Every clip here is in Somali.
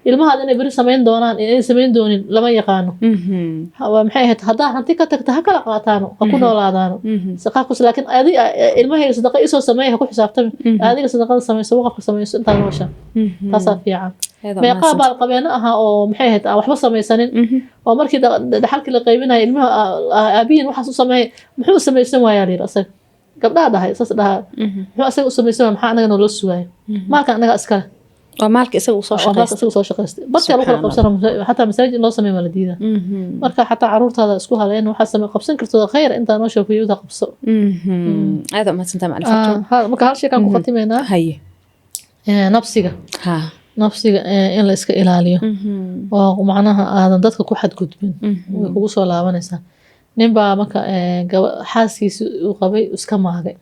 ilmaha inay bari sameyn doonaan inay sameyn doonin lama yaqaano waa maxay ahayd hadaa hanti ka tagta ha kala qaataano ha ku noolaadaano saqaaqus laakiin adiga ilmaha sadaqa isoo sameeyay ku xisaabtami adiga sadaqada sameeyso waqafka sameeyso inta noosha taasa fiican meeqa baal qabeena aha oo maxay ahayd waxba sameysanin oo markii dhaxalkii la qaybinayo ilmaha aabiin waxa uu sameeyay muxuu sameysan waaya leer asag gabdhaha dhahay saas dhaha muxuu asag u sameysan maxaa anaga noo sugaay maalka anaga iskale maalka isaga uu soo shaqeystay badka lagu qabsan xataa masaajid loo sameeyo maladiida marka xataa caruurtaada isku haleen waxa sameey qabsan kartoo khayr inta noo shaqeeyo qabso aad ma santaa macalifatu marka hal shay kan ku khatimeynaa haye nafsiga nafsiga in la iska ilaaliyo oo macnaha aadan dadka ku xadgudbin way kugu soo laabanaysaa nin baa marka xaaskiisa uu qabay iska maagay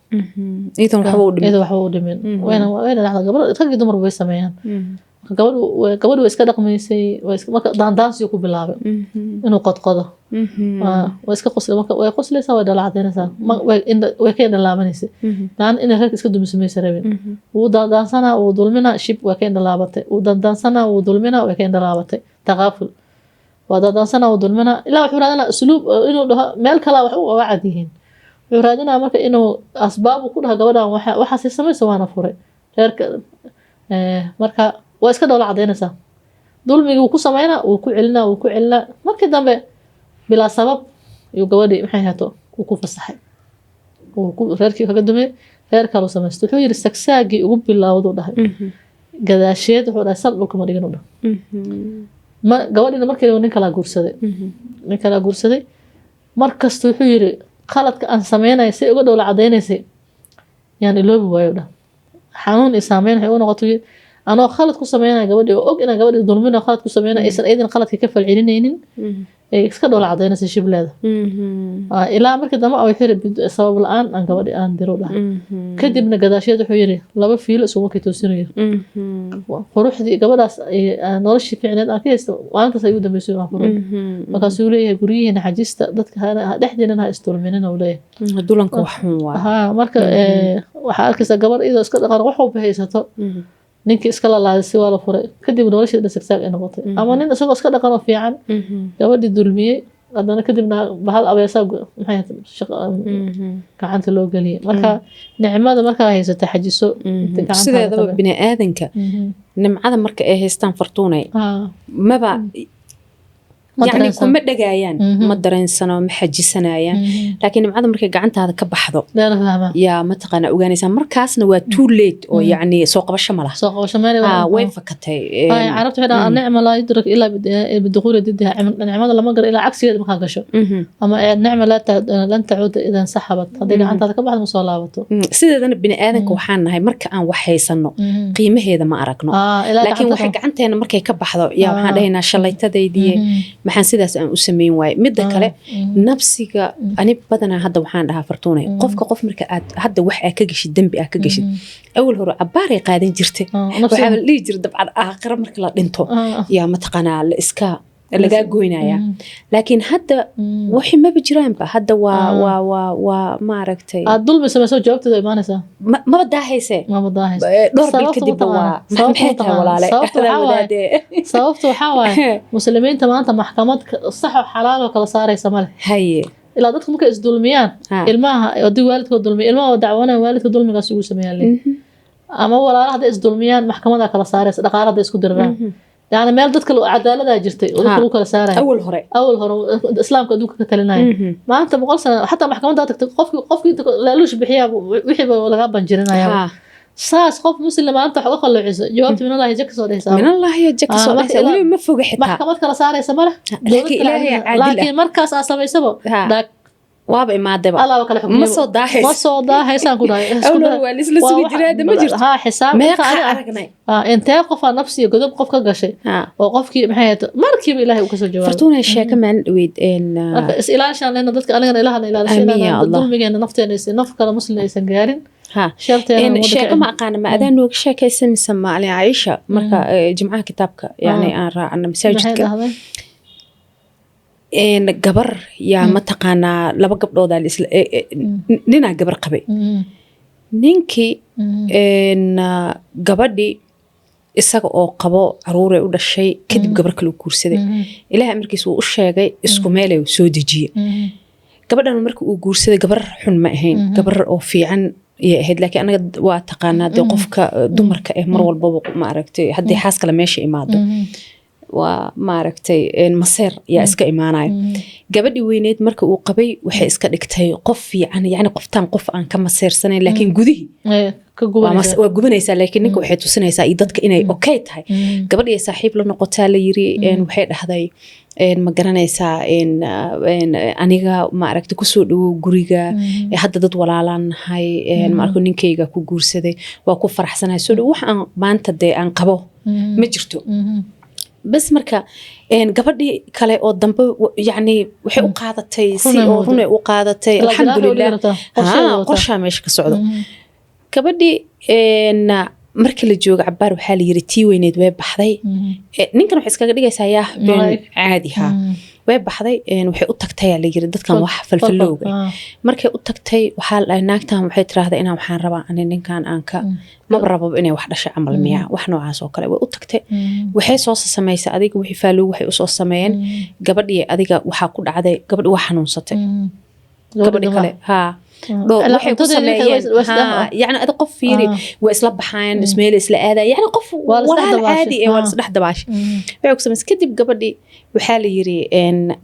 idan waxba u dhimin wayna dhacda gabadha rag iyo dumar way sameeyaan gabadhu way iska dhaqmaysay marka daandaansi ku bilaabay inuu qodqodo way iska qosle marka way qoslaysaa way dhalacadeynaysaa way ka dhalaabanaysaa daan in rag iska dumisamaysa rabin uu daandaansanaa uu dulmina shib way ka dhalaabatay uu daandaansanaa uu dulmina way ka dhalaabatay taqaaful ودادانسنا ودلمنا إلا وحرادنا أسلوب إنه مال كلا وحوا عاديين حرادنا مركا إنه أسباب كلها جودا وحاسس سمي سوانا فوري غير مركا وإسكا دولة عادينا سا دول ميجو كوسمينا وكعلنا مركا دم بلا سبب يجودي محيهاتو وكوف الصحي غير كي قدمي غير كلو سمستو حير السكساجي وقبل الله وضو ده قداشيد حورا سلبو كما ديجنو ده ما gabadhina markii nin kala guursaday markasta wuxuu yiri qaladka aan sameeyay si uga dawla cadeynaysa yani loobi waayo dha xanuun isaameyn waxay u noqotay anoo khalad ku sameeyay gabadhi oo og in gabadhi dulmina khalad ku sameeyay aysan eedin qaladka ka falcelinaynin ee iska dawla cadeynaysa shibleeda ilaa markii dambe ay xirib sabab la'aan aan gabadhi aan diro dha kadibna gadaasheed wuxuu yiri laba fiil isugu kitoosinayo quruxdii gabadhaas noloshii fiicneed aan ka haysto waanta say u dambeysay waan furo markaas uu leeyahay guriyihiina xajista dadka dhexdeena ha istulminin oo leeyahay dulanka waxun waa marka waxa arkaysa gabar iyadoo iska dhaqan wax u bahaysato ninkii iska lalaadisay waa la furay kadib nolosheeda sagsaag ay noqotay ama nin isagoo iska dhaqan oo fiican gabadhii dulmiyey haddana kadibna bahal abeesaa maxay gacanta loo geliyay marka nicmada markaa haysata xajiso sideedaba bini aadanka nimcada marka ay haystaan fartuunay maba يعني كم دغايان ما درeensano ma xajisanayaan laakiin nimcada markay gacantaada ka baxdo yaa ma taqana ogaanaysa markaasna waa too late oo yani soo qabasho ma laha way fakatay ay arabtu hada nicma la yidrak ila bidukhul didha nicmada lama gar ila cagsigeeda marka gasho ama nicma lan taud idan saxabat hadii gacantaada ka baxdo soo laabato sideedana bini aadanka waxaan nahay marka aan wax haysano qiimaheeda ma aragno laakiin waxa gacanteena markay ka baxdo yaa waxaan dhahaynaa shalaytadeedii maxaan sidaas aan u sameyn waay midda kale nafsiga ani badana hadda waxaan dhahaa fartuunay qof marka aad hadda wax aad ka gashid dambi aad ka gashid awal hore cabaar ay qaadan jirtay waxa la dhigi jiray dabcan aakhira marka la dhinto yaa ma taqaanaa la iska laga goynaya laakiin hadda wixii ma bijiraan ba hadda waa ma aragtay aad dulmi sameeyso jawaabtada iimaanaysa ma badahayse door bil kadib waa maxay tahay walaale sababtu waxa waaye muslimiinta maanta maxkamad sax oo xalaal oo kala saaraysa male haye ilaa dadku markay is dulmiyaan ilmaha hadii waalidkood dulmiyo ilmaha dacwanaya waalidka dulmigaas ugu sameeyaan ama walaalaha hadii is dulmiyaan maxkamada kala saaraysa dhaqaalaha isku diraan يعني مال دتك عدالة جرتي ودتك كلا سارة أول هراء الإسلام كدوك كتلناي ما أنت بقول سنة حتى محكمة داتك قف لا لوش بحيا وحيب ولا غابا جرنا يا ساس خوف مسلم أنت حقوق الله عز جوابت من الله يجك صار من الله يجك صار ولي ما فوق حتى محكمة كلا سارة يسمله لكن مركز أصلا يسبب waaba imaadaba الله وكله حكم ما صو داهيسان كوداي أول waa isla sugi jiray ma jirto ها حساب meeqa aragnay انت qof nafsi godob qof ka gashay oo qofkii maxay markiiba ilaahay uu ka soo jawaabay fartuuna sheeka maan weyd in is ilaashan leena dadka anagana ilaahana ilaashayna dulmigeena nafteena is nafkala muslim aysan gaarin شرطين شيء ما أقانا ما أذا نوك شيء كيسمي سما علي عائشة مركا جمعة كتابك يعني أنا راعنا مساجدك إن جبر يا متقنا لما قبل هذا نينا جبر قبي نينكي إن جبردي isaga oo qabo caruur ay u dhashay kadib gabar kale u guursaday ilaahay markiis uu u sheegay isku meel ay soo dejiyay gabadhan markii uu guursaday gabar xun ma ahayn gabar oo fiican iyo ahayd laakiin anaga waa taqaanaa de qofka dumarka mar walba ma aragtay haddii xaas kale meesha imaado waa ma aragtay maseer yaa iska imaanaya gabadhii weyneed marka uu qabay waxay iska dhigtay qof fiican yani qoftaan qof aan ka maseersanayn laakiin gudihii waa gubanaysaa laakiin ninka waxay tusinaysaa iyo dadka inay okay tahay gabadhii saaxiib la noqotaa la yiri waxay dhahday ma garanaysaa aniga ma aragtay kusoo dhawow guriga hadda dad walaalaan nahay ma arko ninkayga ku guursaday waa ku faraxsanahay soo dhawow wax aan maanta dee aan qabo ma jirto bas marka gabadhii kale oo dambe yani waxay u qaadatay si oo runay u qaadatay alxamdulilah qorshaa meesha ka socdo gabadhii markii la joogo cabaar waxaa la yiri tii weyneed way baxday ninkan waxay iskaga dhigaysaa yaa been caadi ha way baxday waxay u tagtay la yiri dadkan wax falfalowga markay u tagtay waxaa la naagtan waxay tiraahday inaan waxaan rabaa ani ninkan aan ka ma rabo inay wax dhashay amal miya wax noocaas oo kale way u tagtay waxay soo sameeyay adiga wixii faalow waxay u soo sameeyeen gabadhii adiga waxa ku dhacday gabadhii wax xanuunsatay gabadhii kale ha waxay ku sameeyeen yani ada qof fiiri waa isla baxaan ismeel isla aada yani qof walaal caadi ee wala saddex dabaash waxay ku sameeyay kadib gabadhii waxaa la yiri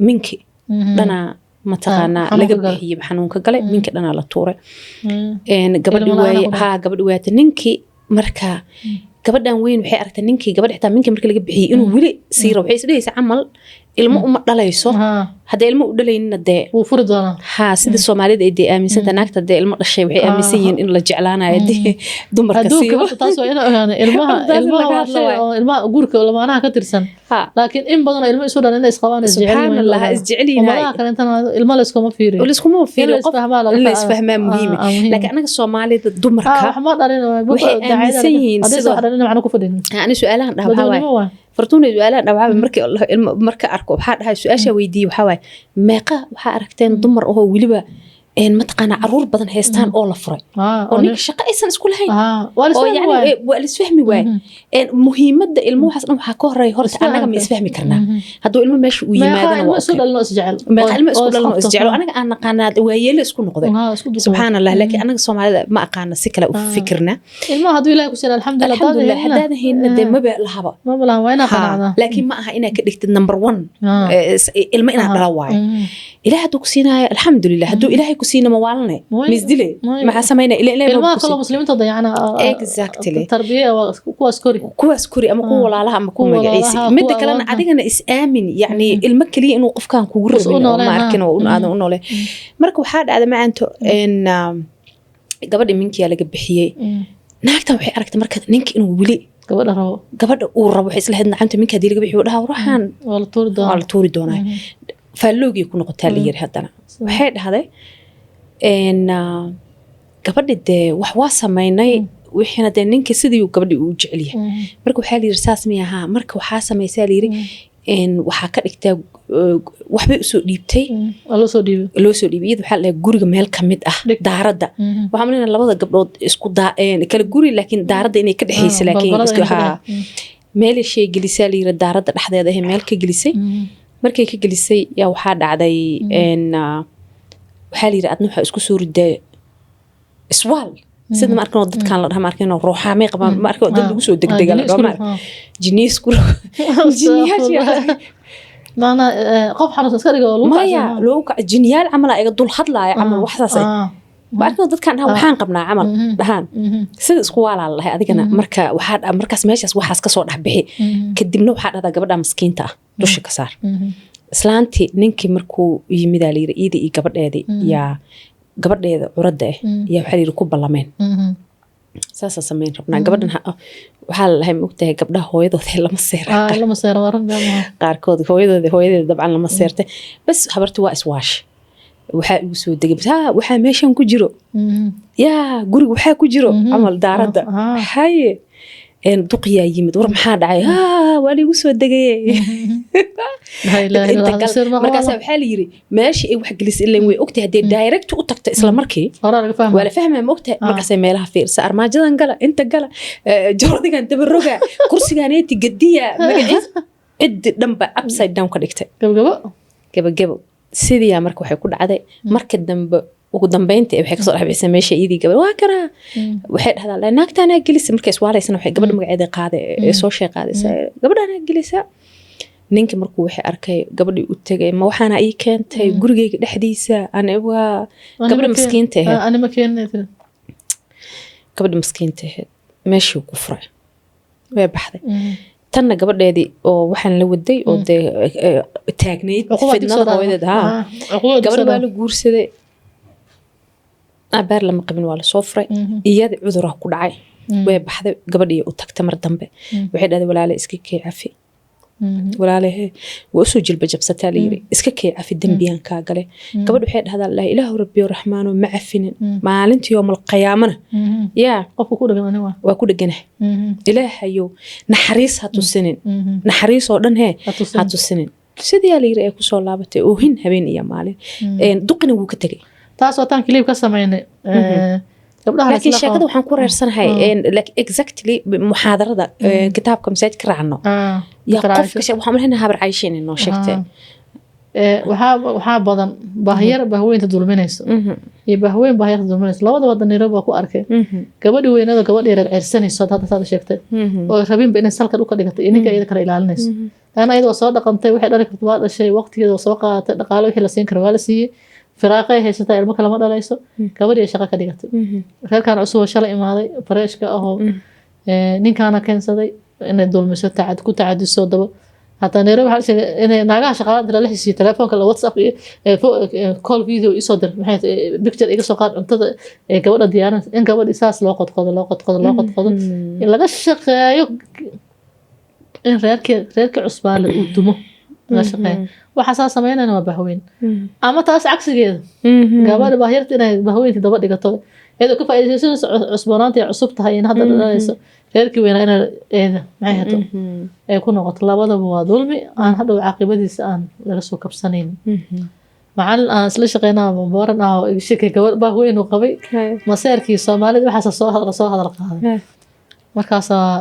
minki dhana ma taqaana laga bixiyay xanuunka gale minki dhana la tuuray gabadhii waayay ninki marka gabadhan weyn waxay aragtay ninkii gabadha xitaa minki markii laga bixiyay inuu wili siiro waxay isdhaysaa camal ilmo uma dhalayso hadda ilmo u dhalayna dee wuu furi doonaa ha sida Soomaalida ay dee aaminsanta naagta dee ilmo dhashay waxay aaminsan yihiin in la jeclaanayo dee dumarka siiba taas waa inay ogaanay ilmaha guurka lamaanaha ka tirsan laakiin in badan ilmo isu dhan inay isqabaan isjeceliin ilmo la iskuma fiiriyo qof la isfahmaa muhiim laakiin anaga Soomaalida dumarka wax ma dhalin waxay aaminsan yihiin sida wax dhalin macna ku fadhin ani su'aalahan dhawahay fartuuna su'aalahan dhawahay marka arko waxaa dhahay su'aasha weydiiyay waxaa waay meeqa waxaa aragteen dumar oo waliba ما تقنا عرور بدن هيستان أول فري ونيك شقة إنسان إسكول هاي يعني والسفهمي واي مهمة ده الموحص أنا حكوه هرت أنا كم يسفهمي كرنا هذا علم مش ويمادنا وأسود الناس جعل ما علم أسود الناس جعل أنا قناد ويل إسكول نقضي سبحان الله لكن أنا صوم على ما أقنا سكلا وفكرنا الماء هذا يلاقي كسر الحمد لله هذا هنا ده ما بلهبا ما بلها وين قنعنا لكن ما هنا كدكت نمبر 1 الماء أنا رواي إله دوكسينا الحمد لله هدو إلهي كسينا موالنا مزدلي مع سمينا إلى ما كل مسلمين تضيعنا exactly التربية كواس كوري أما كوا ولا لها أما كوا مجلسي مدة كلنا عادينا إسآمن يعني المكلي إنه قف كان كورس منه ما أركنه وأنا أقول له مركو حاد هذا ما أنتو إن قبل منك يا لقب بحيي ناكتم وحي أركت مركز نينك إنه ولي قبل ورب وحيس لهدنا عنتو منك هدي لقب بحيي وراها وراحان ولا طور دونا فاللوجي يكون قتال يري هذانا وحيد هذا إن قبل ده وحواسة مايناي وحنا ده نينك سدي وقبل وجعليه مركو حالي رساس مياها مركو حاسة ميساليري إن وحكر كتاب وحبي أسود ديبتي لو سود ديبيد وحلا جورج مال كمد دارده وعملنا لبضة قبل إسكو إن كل جوري لكن دارده إني كده حيس لكن إسكوها مال الشيء جلسالي الدارده لحظة ده مال كجلسي markay ka gelisay yaa waxa dhacday waxa liir adna waxa isku soo riday iswaal sida markan dadkan la dhahay markan ruuxaamay qabaan markan dad lagu soo degdega la dhamaa jiniis ku jiniyaasha maana qof xarus iska dhigo loo ka jiniyaal amal ay dul hadlaay amal waxaas markan dadkan waxaan qabnaa amal dhahan sida isku walaalahay adigana marka waxa markaas meeshaas waxaas ka soo dhaxbixi kadibna waxa dhada gabadha miskiinta ah dusha ka saar islaanti ninkii markuu yimid aliir iidi iyo gabadheedii yaa gabadheeda curada ah yaa waxa liir ku ballameen saasa sameyn rabnaa gabadhan waxa la lahay ogtahay gabdhaha hooyadooda lama seero waran qaarkood hooyadeeda dabcan lama seertay bas habartu waa iswaash waxa uu soo degay waxa meeshan ku jiro yaa guriga waxa ku jiro amal daarada haye duqiya yimid war maxaa dhacay waa liigu soo degay هاي لا inta gal markaas waxa la yiri meeshii ay wax gelis ilaa way ogtahay hadii direct u tagto isla markii wala fahmay ma ogtahay markaas meelaha fiirsa armaajadan gala inta gala joordigan tabaruga kursiganeeti gadiya magaciis cid dhanba upside down ka dhigtay gabagabo sidii marka waxay ku dhacday marka dambe ugu dambeyntii waxay ka soo dhaxbaysay meesha iyadii gabadh waa kana waxay dhahdaa la naagtaana gelis markay iswaalaysan waxay gabadh magaceeda qaaday ee soo sheeqaadaysa gabadhana gelisa ninka markuu waxay arkay gabadhii u tagay ma waxaana ay keentay gurigeyga dhexdiisa ana waa gabadh miskiinta ah ana ma keenay gabadh miskiinta ah meeshii ku furay way baxday tanna gabadheedii oo waxaan la waday oo taagneyd fidnada hooyadeed gabadh baa la guursaday abaar lama qabin waa la soo furay iyada cudur ku dhacay way baxday gabadhii u tagtay mar dambe waxay dhahday walaalo iska kee cafi walaalahe waa soo jilba jabsataa la yiri iska kee cafi dambiyan ka galay gabadh waxay dhahdaa la ilaahu rabbi rahmaano ma cafinin maalintii yawmal qiyaamana yaa qofku ku dhagan waa ku dhaganah ilaahayo naxariis ha tusinin naxariis oo dhan ha tusinin sidii la yiri ay ku soo laabatay oo hin habeen iyo maalin duqina wuu ka tagay taas oo tan clip ka sameeynay gabdhaha laakiin sheekada waxaan ku reersanahay like exactly muhaadarada kitaabka masaajidka raacno ya qofka waxaan leeyahay habar caaysheen inoo sheegtay waxa badan bahweynta dulminayso iyo bahweynta dulminayso labada wadan Nairobi ku arkay gabadhi weynada gabadhi yar ceersanayso hadda sheegtay oo rabinba inay salka u ka dhigatay inay iyada kala ilaalinayso ana iyada soo dhaqantay waxay dhali kartaa waa dhashay waqtigeeda soo qaadatay dhaqaale wixii la siin karo waa la siiyay firaaqay haysata ilmo kala ma dhalayso gabadhi shaqo ka dhigatay reerkan cusub shalay imaaday fareeshka ah ninkaana keensaday inay dulmiso ku tacadiso daba hatta Nairobi waxa inay naagaha shaqada la xisiyo telefoonka la WhatsApp call video isoo dir maxay picture iga soo qaad cuntada gabadha diyaaran in gabadh isaas loo qodqodo in laga shaqeeyo in reerka cusbaa la u dumo la shaqeeyo waxa sameynayna waa bahweyn ama taas cagsigeeda gabadha baahirta inay bahweynta daba dhigato iyadoo ka faa'iideysanayso cusboonaanta ay cusub tahay in hadda dhalayso reerkii weynaa inay eeda maxay hato ay ku noqoto labadaba waa dulmi aan hadhow caaqibadiisa aan laga soo kabsanayn macallin aan isla shaqeynaa booran ah oo shirkay gabadh bahweyn u qabay maseerkii Soomaalida waxa soo hadal qaaday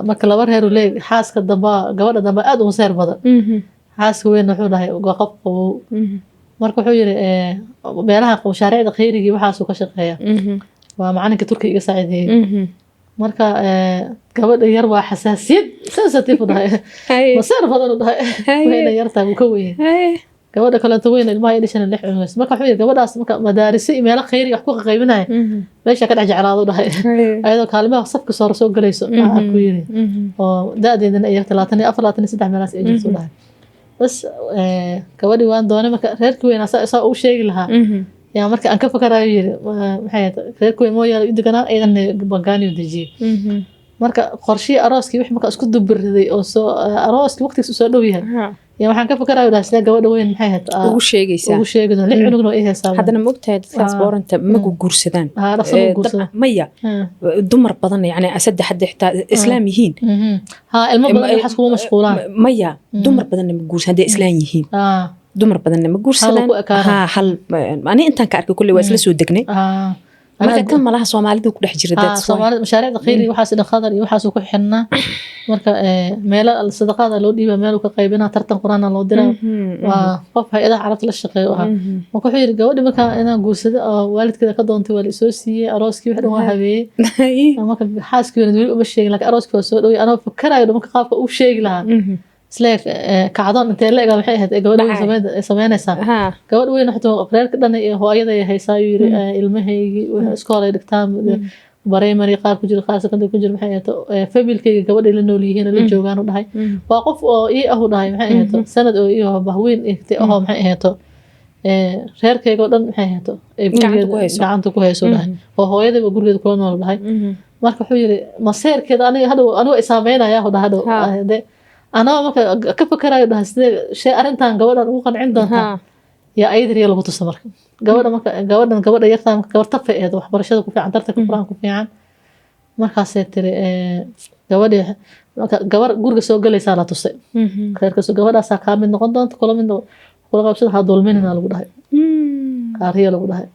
marka laba reer u leeyahay xaaska damba gabadha damba aad u maseer badan xaaska weyn wuxuu dhahay qof qabow marka wuxuu yiri meelaha mashaariicda khayriga waxa soo ka shaqeeya waa macalinka Turkiga saacideeyay marka gabadha yar waa xasaasiyad sensitive u dhahay maseer badan u dhahay weyn yartaa uu ka weyn gabadha kale inta weyn ilmaha idhishan lix cunus marka wuxuu yiri gabadhaas marka madaarisi meelaha khayriga wax ku qaybinaya meesha ka dhex jeclaado u dhahay ayadoo kaalmaha safka soo galayso ku yiri oo daadeedana ay 34 meelaas ay jirto dhahay bas gabadhi waan doonay marka reerkii weyn asaa u sheegi lahaa yaa marka aan ka fakarayo yiri maxay reerkii weyn mooyay idiganaa aydan bagaani u dajiyay marka qorshii arooskii wixii marka isku dubirday oo soo arooskii waqtigiisa soo dhow yahay yaa waxaan ka fakarayo dhaasla gabadha weyn maxay hataa ugu sheegaysaa lix cunugna ay heesaan hadana mogtahay dadkaas booranta ma guursadaan maya dumar badan yani saddex xitaa islaam yihiin ilmo badan waxa isku mashquulaan maya dumar badan ma guursadaan islaam yihiin dumar badan ma guursadaan hal ani intaan ka arkay kulli waa isla soo degnay marka tan malaha Soomaalida ku dhex jira dad Soomaalida mashaariicda khayriga waxa sida qadar iyo waxa ku xirnaa marka meel sadaqada loo dhiibay meel ka qaybina tartan quraana loo diraa waa qof hay'adaha carabta la shaqeeyo marka wuxuu yiri gabadhi marka inaan guursado waalidkeeda ka doontay waa la soo siiyay arooskii wax dhan waa habeeyay marka xaaskiina wali uma sheegin laakiin arooskii waa soo dhaway anoo fakarayo marka qaabka uu sheegi lahaa isleek kacdoon intee la egaa waxay ahayd gabadha weyn sameynaysaa gabadha weyn waxaa reerka dhan ee hooyada ay haysaa yiri ilmahaygi iskool ay dhigtaan primary qaar ku jira qaar secondary ku jira maxay ahayd familkayga gabadha la nool yihiin la joogaan u dhahay waa qof oo ii ah u dhahay maxay ahayd sanad oo ii bahweyn igtay oo maxay ahayd reerkayga oo dhan maxay ahayd gacanta ku hayso dhahay oo hooyada gurigeeda kula nool dhahay marka wuxuu yiri maseerkeeda aniga isaameynaya u dhahay أنا ما كيف كراي ده شيء أرنتان جوادن وقن عندنا يا أيدري يلا بتصمر جوادن يرتان جواد تفق هذا وحبر شذا كوفي عن ترتك كفران كوفي عن ما خاصة تري جواد gabar guriga soo galaysaa la tusay reerkaas gabadhaasaa kaa mid noqon doonta kula qabsada ha dulminina lagu dhahay riya lagu dhahay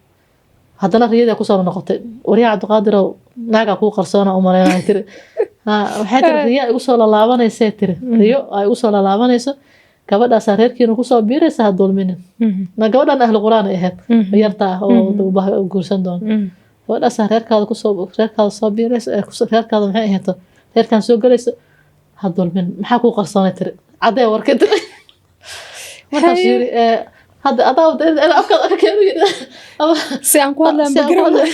haddana riyada kusoo noqotay wariya Cabdiqaadirow naaga ku qarsoona u maleynaa tiri waxay tiri riya igu soo laalaabanaysa tiri riyo ay igu soo laalaabanayso gabadhaas reerkiina ku soo biiraysa ha dulminin na gabadhan ahlu quraan ay ahayd yarta oo guursan doon gabadhaas reerkaada soo biiraysa reerkaada maxay ahayd reerkan soo galaysa ha dulmin maxaa ku qarsoonay tiri cadee warkad marka shiri هذا أضاف أنا أفكر كذا سأنقول لهم بقرأ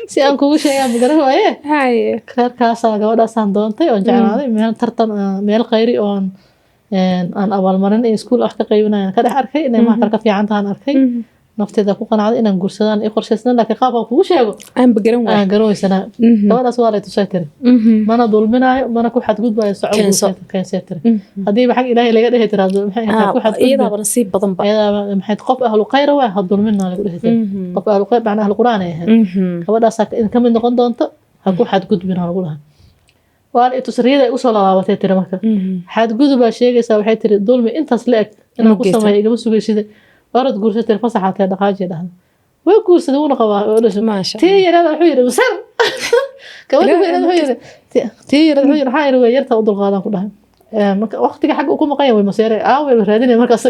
سأنقول شيء بقرأ إيه هاي كار كاسة قولا ساندونتي وجعلنا من ترتن ميل خيري أن أول مرة يسكول أحكي قيبنا كده أركي إن ما كرك في عندها أركي نفتي ذا كوكان عادي إن نقول سنان إخر سنان لكن خافوا كوش يجو أنا بقرأ قرأوا سنة قولا سؤال تسيطر ما أنا ظلمنا ما أنا كل حد قد بقى يسعود كان سيطر هذه بحق إلهي اللي قده ترى كل حد إذا بنصيب بضم بقى إذا محيط قف أهل القير واحد ظلمنا اللي قده ترى قف أهل القير معناه أهل القرآن قولا ساك إن كم نقول دونت هكو حد قد بينا نقولها وأنا تسريده يوصل على وتيتر مكة حد قد بقى شيء يسوي حيتر الظلم أنت سلك أنا قصة ما يجي بس ويشيد أرد قرصة الفصحى كذا حاجة ده ويقول دون قوا ما شاء الله تي هذا الحير بسر كمان هذا الحير تي هذا الحير حير ويرتا وضل غادا كلها وقتك حق أكون مقيم والمسيرة وهذين مركز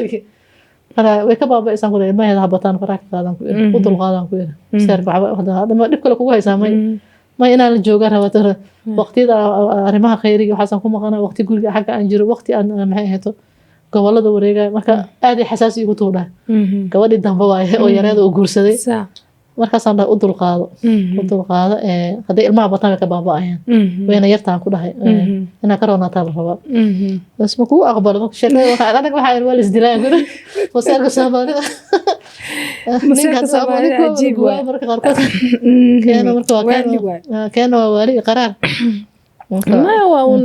أنا ويكبر بإنسان كله ما يذهب بطان فراك غادا وضل غادا كله مسير هذا ما نبكي لك وهاي سامي ما ينال الجوجر هو ترى وقتي أرمها خيري وحسن كم قنا وقتي يقول حق أنجر وقتي أنا معي هتو gobolada wareega marka aad xasaasi ugu tuuray gabadhii dambe oo yareed oo guursaday markaas aan u dulqaado haday ilmaha bataan ka baaba'ayaan wayna yartaan ku dhahay ina karoonata la raba bas ma ku aqbalo marka sheekada waxa anaga waxa ay wal isdilaan gud wasaarka Soomaalida ninka Soomaalida ajiib waa marka qarqad keena wali qaraar ما هو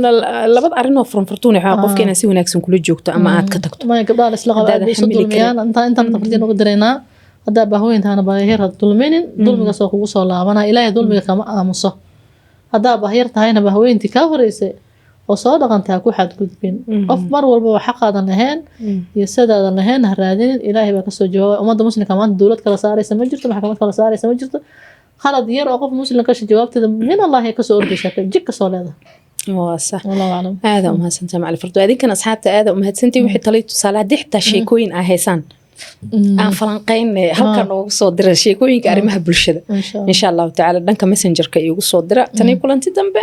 لبض أرنو فرنفرتوني حقوق كنا سوي ناكسون كل جوكتو أما عاد كتكتو ما يقبل إسلاق بيسود الميان أنت تفرتين وقدرنا هذا بهوين ثانا بهير الظلمين ظلم جسوا خصوصا الله وأنا إلهي ظلم كما أمصه هذا بهير ثانا بهوين تكافر إسه وصادق أنت أكو حد كذبين أفمر والبو حق هذا النهان يسد هذا النهان هرادين إلهي بكسو جوا وما ده مسلم كمان الدولة كلا صار يسمجرت محكمة كلا صار يسمجرت خالد ير أقف مسلم كش جوابت من الله يكسر أرضي شكل جك صلاة صح والله أعلم هذا أمها سنتي مع الفرد هذه كان أصحابته هذا أمها سنتي وحيد طليت صلاة دي حتى شيكوين أهيسان أنا فلانقين هل كانوا صدر شيكوين كأرمها بالشدة إن شاء الله تعالى دنك مسنجر كي يوصل صدر تاني كل أنت دنبه